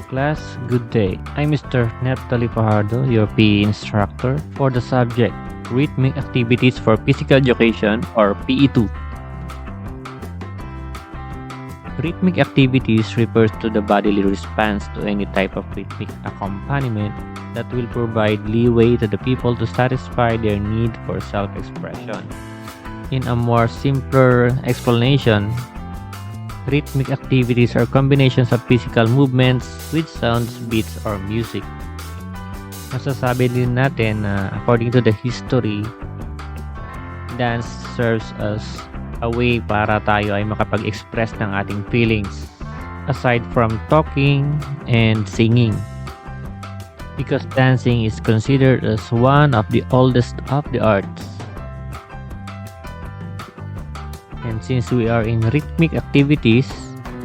Class, good day. I'm Mr. Neptali Fajardo, your PE instructor for the subject Rhythmic Activities for Physical Education or PE2. Rhythmic activities refers to the bodily response to any type of rhythmic accompaniment that will provide leeway to the people to satisfy their need for self-expression. In a more simpler explanation, rhythmic activities are combinations of physical movements with sounds, beats, or music. Masasabi din natin na according to the history, dance serves as a way para tayo ay makapag-express ng ating feelings aside from talking and singing. Because dancing is considered as one of the oldest of the arts. And since we are in rhythmic activities,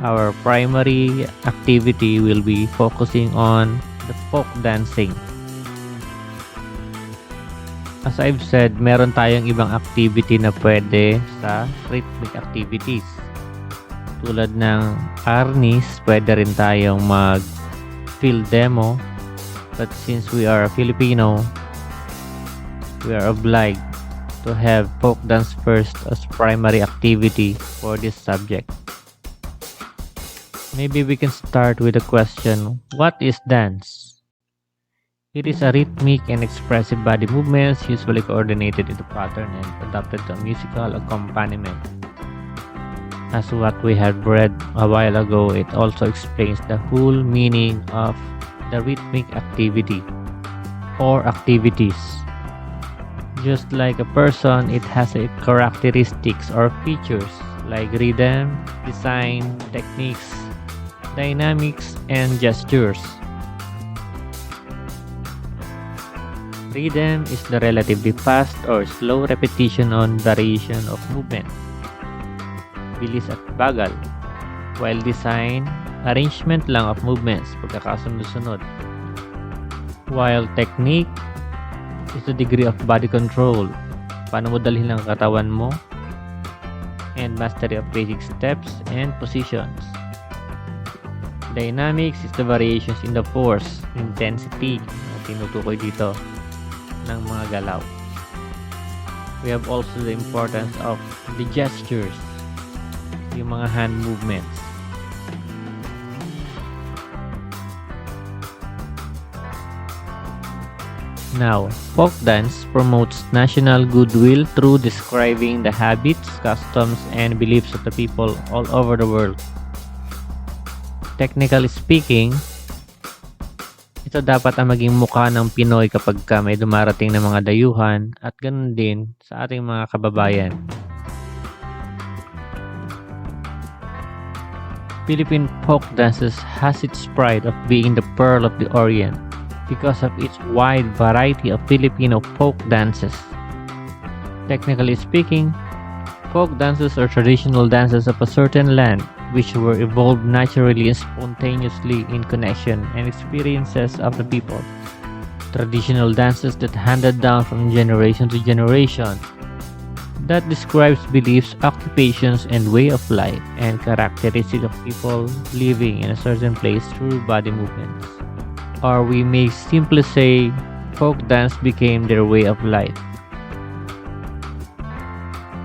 our primary activity will be focusing on the folk dancing. As I've said, meron tayong ibang activity na pwede sa rhythmic activities. Tulad ng arnis, pwede rin tayong mag-field demo. But since we are Filipino, we are obliged to have folk dance first as primary activity for this subject. Maybe we can start with the question, what is dance? It is a rhythmic and expressive body movements usually coordinated into pattern and adapted to a musical accompaniment. As what we had read a while ago, it also explains the whole meaning of the rhythmic activity or activities. Just like a person, it has a characteristics or features like rhythm, design, techniques, dynamics, and gestures. Rhythm is the relatively fast or slow repetition on variation of movement, bilis at bagal, while design, arrangement lang of movements, pagkakasunod-sunod. While technique is the degree of body control, paano mo dalhin ang katawan mo, and mastery of basic steps and positions. Dynamics is the variations in the force, intensity, tinutukoy dito, ng mga galaw. We have also the importance of the gestures, yung mga hand movements. Now, folk dance promotes national goodwill through describing the habits, customs, and beliefs of the people all over the world. Technically speaking, ito dapat ang maging mukha ng Pinoy kapag may dumarating na mga dayuhan at ganun din sa ating mga kababayan. Philippine folk dances has its pride of being the pearl of the Orient because of its wide variety of Filipino folk dances. Technically speaking, folk dances are traditional dances of a certain land which were evolved naturally and spontaneously in connection and experiences of the people. Traditional dances that handed down from generation to generation that describes beliefs, occupations, and way of life and characteristics of people living in a certain place through body movements. Or we may simply say folk dance became their way of life.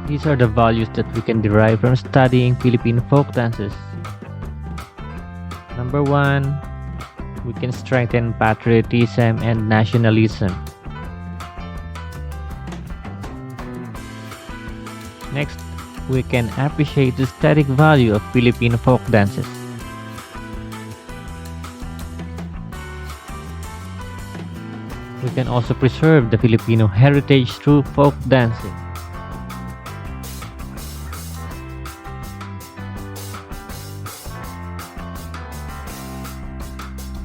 These are the values that we can derive from studying Philippine folk dances. Number 1, we can strengthen patriotism and nationalism. Next, we can appreciate the aesthetic value of Philippine folk dances. We can also preserve the Filipino heritage through folk dancing.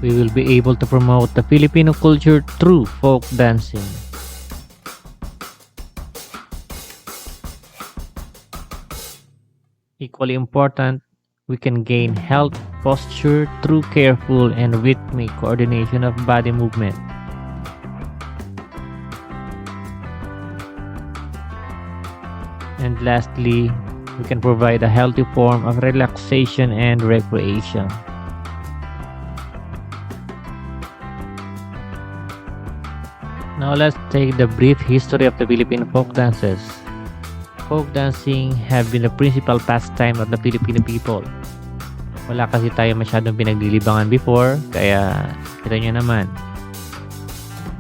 We will be able to promote the Filipino culture through folk dancing. Equally important, we can gain health posture through careful and rhythmic coordination of body movement. And lastly, we can provide a healthy form of relaxation and recreation. Now let's take the brief history of the Philippine folk dances. Folk dancing have been the principal pastime of the Filipino people. Wala kasi tayo masyadong pinaglilibangan before, kaya kita nyo naman.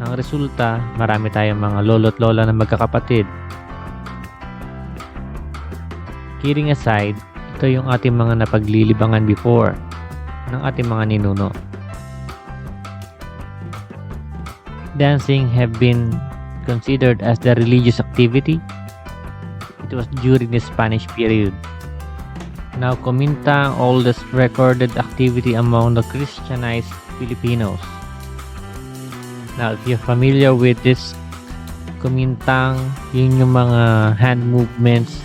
Ang resulta, marami tayong mga lolo't lola na magkakapatid. Kidding aside, ito yung ating mga napaglilibangan before ng ating mga ninuno. Dancing have been considered as the religious activity. It was during the Spanish period. Now, kumintang oldest recorded activity among the Christianized Filipinos. Now, if you're familiar with this kumintang, yun yung mga hand movements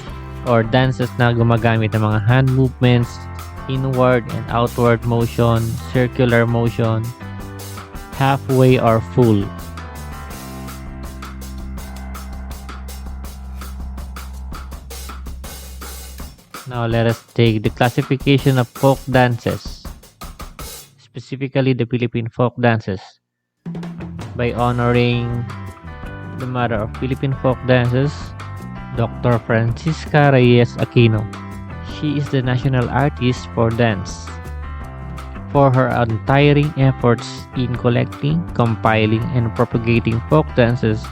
or dances na gumagamit ng mga hand movements, inward and outward motion, circular motion, halfway or full. Now let us take the classification of folk dances, specifically the Philippine folk dances, by honoring the mother of Philippine folk dances, Dr. Francisca Reyes Aquino. She is the national artist for dance. For her untiring efforts in collecting, compiling, and propagating folk dances,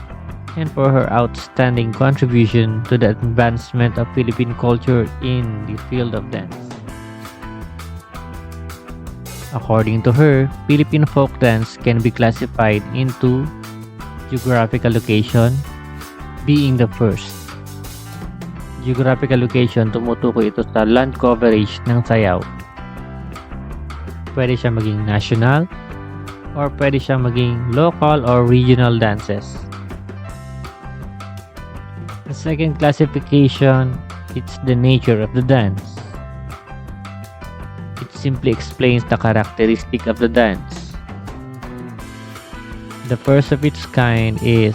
and for her outstanding contribution to the advancement of Philippine culture in the field of dance. According to her, Philippine folk dance can be classified into geographical location, being the first. Geographical location, tumutukoy ito sa land coverage ng sayaw. Pwede siya maging national or pwede siya maging local or regional dances. The second classification, it's the nature of the dance. It simply explains the characteristic of the dance. The first of its kind is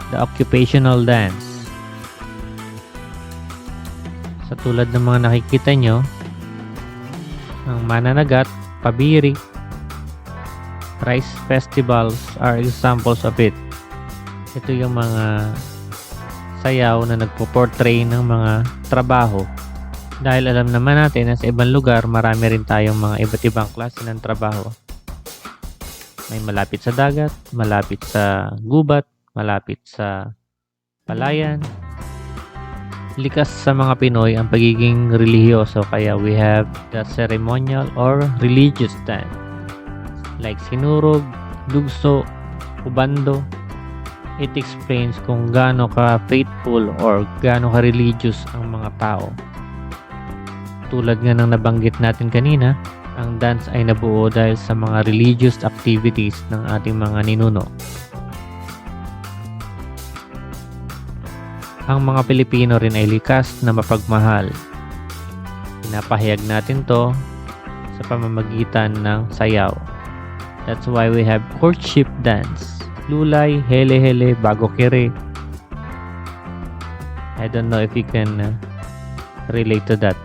the occupational dance. Sa tulad ng mga nakikita nyo, ang mananagat, pabiri, rice festivals are examples of it. Ito yung mga sayaw na nagpo-portray ng mga trabaho. Dahil alam naman natin na sa ibang lugar, marami rin tayong mga iba't ibang klase ng trabaho. May malapit sa dagat, malapit sa gubat, malapit sa palayan. Likas sa mga Pinoy ang pagiging relihiyoso, kaya we have the ceremonial or religious dance like sinurog, dugso, ubando. It explains kung gaano ka faithful or gaano ka religious ang mga tao. Tulad nga ng nabanggit natin kanina, ang dance ay nabuo dahil sa mga religious activities ng ating mga ninuno. Ang mga Pilipino rin ay likas na mapagmahal. Pinapahayag natin to sa pamamagitan ng sayaw. That's why we have courtship dance. Lulay, hele-hele, bago kere. I don't know if you can relate to that.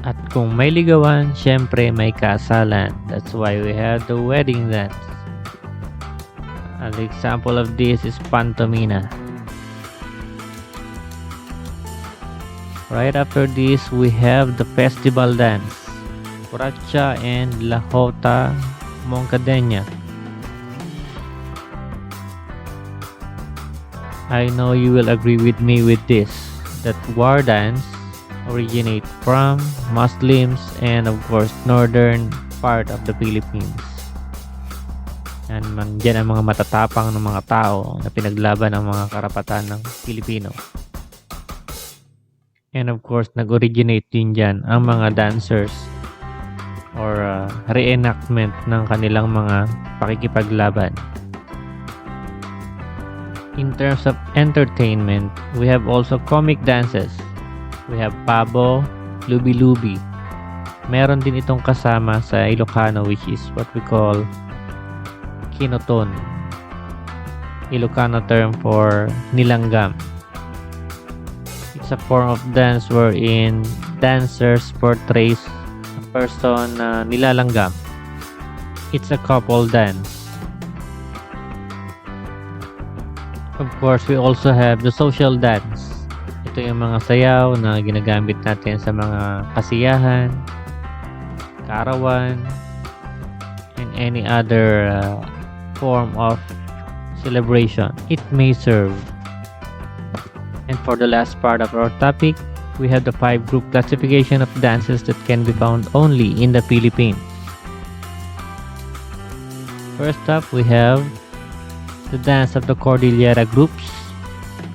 At kung may ligawan, syempre may kasalan. That's why we have the wedding dance. An example of this is pantomina. Right after this, we have the festival dance, Curacha and La Jota Moncadena. I know you will agree with me with this, that war dance originate from Muslims and of course northern part of the Philippines. And dyan ang mga matatapang ng mga tao na pinaglaban ang mga karapatan ng Pilipino. And of course, nag-originate din dyan ang mga dancers or reenactment ng kanilang mga pakikipaglaban. In terms of entertainment, we have also comic dances. We have pabo, lubi-lubi. Meron din itong kasama sa Ilocano, which is what we call kinoton. Ilocano term for nilanggam. It's a form of dance wherein dancers portrays a person na nilalanggam. It's a couple dance. Of course, we also have the social dance. Ito yung mga sayaw na ginagamit natin sa mga kasiyahan, kaarawan, and any other form of celebration it may serve. And for the last part of our topic, we have the 5 group classification of dances that can be found only in the Philippines. First up, we have the dance of the Cordillera groups.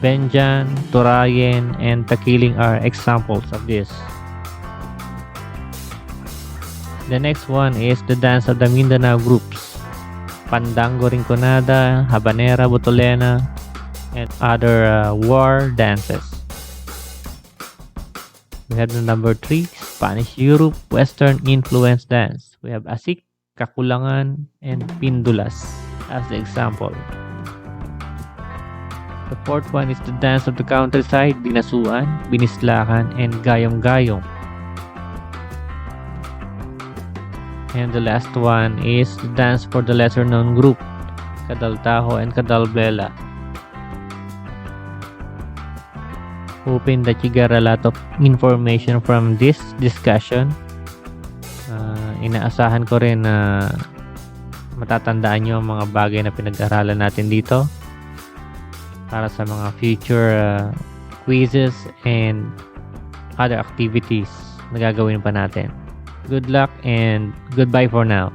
Benjan, Turayen, and Takiling are examples of this. The next one is the dance of the Mindanao groups. Pandango Rinconada, Habanera Butolena, and other war dances. We have the number 3, Spanish Europe Western Influence Dance. We have Asik, Kakulangan, and Pindulas as the example. The fourth one is the dance of the countryside, Binasuan, Binislakan, and Gayong-Gayong. And the last one is the dance for the lesser known group, Kadaltaho and Kadalbela. Hoping that you get a lot of information from this discussion. Inaasahan ko rin na matatandaan nyo ang mga bagay na pinag-aralan natin dito para sa mga future quizzes and other activities na gagawin pa natin. Good luck and goodbye for now.